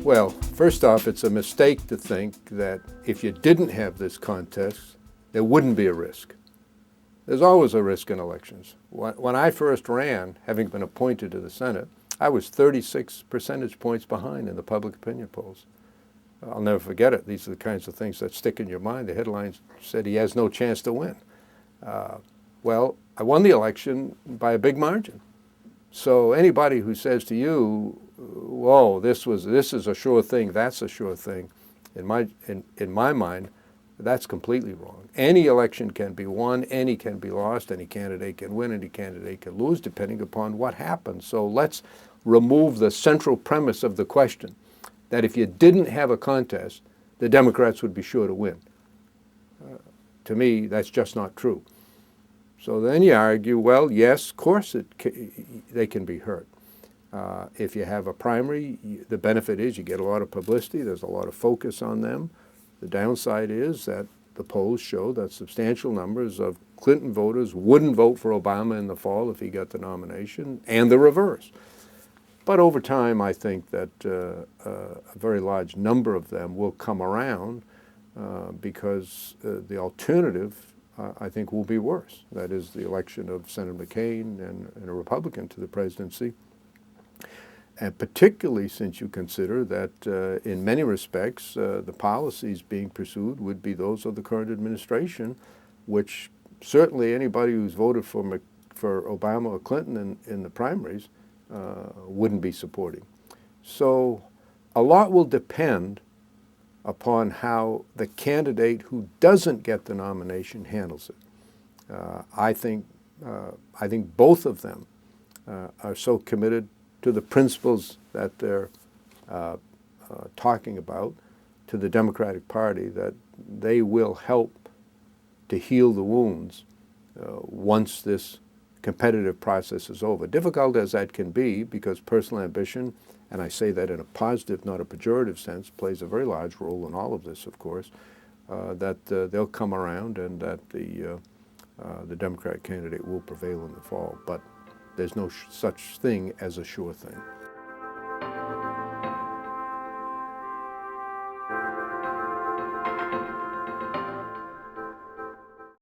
Well, first off, it's a mistake to think that if you didn't have this contest, there wouldn't be a risk. There's always a risk in elections. When I first ran, having been appointed to the Senate, I was 36 percentage points behind in the public opinion polls. I'll never forget it. These are the kinds of things that stick in your mind. The headlines said he has no chance to win. Well, I won the election by a big margin. So anybody who says to you, whoa, this is a sure thing, that's a sure thing, in my mind, that's completely wrong. Any election can be won, any can be lost, any candidate can win, any candidate can lose, depending upon what happens. So let's remove the central premise of the question, that if you didn't have a contest, the Democrats would be sure to win. To me, that's just not true. So then you argue, well, yes, of course they can be hurt. If you have a primary, the benefit is you get a lot of publicity. There's a lot of focus on them. The downside is that the polls show that substantial numbers of Clinton voters wouldn't vote for Obama in the fall if he got the nomination, and the reverse. But over time, I think that a very large number of them will come around because the alternative, I think, will be worse. That is the election of Senator McCain and a Republican to the presidency. And particularly since you consider that in many respects, the policies being pursued would be those of the current administration, which certainly anybody who's voted for Obama or Clinton in the primaries wouldn't be supporting. So a lot will depend upon how the candidate who doesn't get the nomination handles it. I think both of them are so committed to the principles that they're talking about, to the Democratic Party, that they will help to heal the wounds once this competitive process is over. Difficult as that can be, because personal ambition, and I say that in a positive, not a pejorative sense, plays a very large role in all of this, of course, that they'll come around and that the Democratic candidate will prevail in the fall. But there's no such thing as a sure thing.